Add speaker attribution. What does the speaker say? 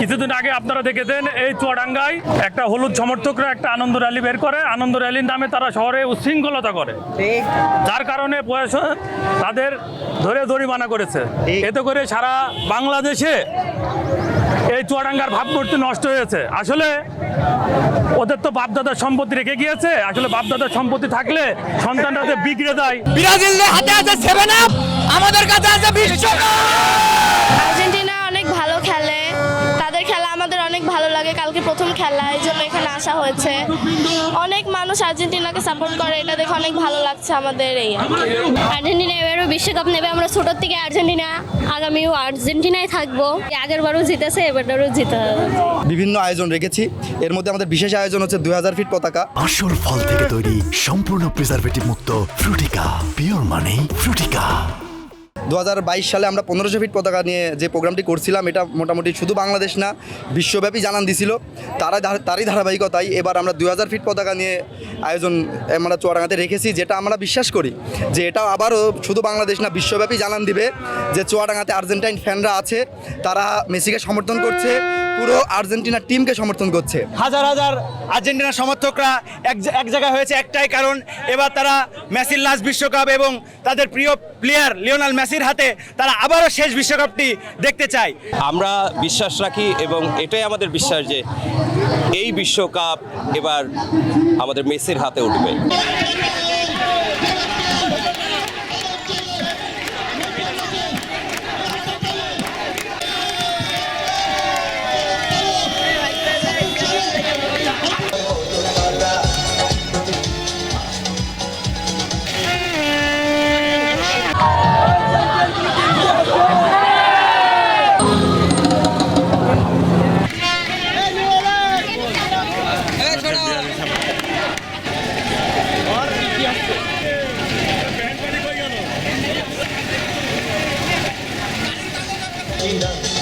Speaker 1: কিছুদিন আগে আপনারা দেখেছেন এই চুয়াডাঙ্গায় একটা হলুদ সমর্থকরা একটা আনন্দ র্যালি বের করে, আনন্দ র্যালির নামে তারা শহরে উচ্ছৃঙ্খলতা করে, যার কারণে প্রশাসন তাদের ধরে জরিমানা করেছে। এতে করে সারা বাংলাদেশে এই চুয়াডাঙ্গার ভাবমূর্তি নষ্ট হয়েছে। আসলে ওদের তো বাপদাদার সম্পত্তি রেখে গিয়েছে, আসলে বাপদাদার সম্পত্তি থাকলে সন্তানরা যে বিগড়ে যায়।
Speaker 2: ব্রাজিলের হাতে আছে 7 আপ, আমাদের কাছে আছে বিশ্বকাপ।
Speaker 3: আর্জেন্টিনা অনেক ভালো খেলে, তাদের খেলা আমাদের অনেক ভালো লাগে। কালকে প্রথম খেলা, এই জন্য এখানে আসা হয়েছে। অনেক মানুষ আর্জেন্টিনাকে সাপোর্ট করে, এটা দেখে অনেক ভালো লাগছে আমাদের। এই
Speaker 4: আর্জেন্টিনা এবারও বিশ্বকাপ নেবে। আমরা ছোটোর থেকে আর্জেন্টিনা, আগামীও আর্জেন্টিনায় থাকবো। আগের বারও জিতেছে, এবারও জিতে হবে।
Speaker 5: বিভিন্ন আয়োজন রেখেছি, এর মধ্যে আমাদের বিশেষ আয়োজন হচ্ছে 2000 ফিট পতাকা।
Speaker 6: আসল ফল থেকে তৈরি, সম্পূর্ণ প্রিজারভেটিভ মুক্ত ফ্রুটিকা, পিওর মানে ফ্রুটিকা।
Speaker 5: 2022 সালে আমরা 1500 ফিট পতাকা নিয়ে যে প্রোগ্রামটি করছিলাম, এটা মোটামুটি শুধু বাংলাদেশ না বিশ্বব্যাপী জানান দিছিল। তারই ধারাবাহিকতায় এবার আমরা 2000 ফিট পতাকা নিয়ে আয়োজন আমরা চুয়াডাঙ্গাতে রেখেছি, যেটা আমরা বিশ্বাস করি যে এটাও আবারও শুধু বাংলাদেশ না বিশ্বব্যাপী জানান দিবে যে চুয়াডাঙ্গাতে আর্জেন্টাইন ফ্যানরা আছে, তারা মেসিকে সমর্থন করছে, পুরো আর্জেন্টিনার টিমকে সমর্থন করছে।
Speaker 2: হাজার হাজার আর্জেন্টিনা সমর্থকরা এক জায়গায় হয়েছে একটাই কারণ, এবার তারা মেসির লাস্ট বিশ্বকাপ এবং তাদের প্রিয় প্লেয়ার লিওনেল মেসির হাতে তারা আবারও শেষ বিশ্বকাপটি দেখতে চায়।
Speaker 7: আমরা বিশ্বাস রাখি এবং এটাই আমাদের বিশ্বাস যে এই বিশ্বকাপ এবার আমাদের মেসির হাতে উঠবে।
Speaker 1: Linda.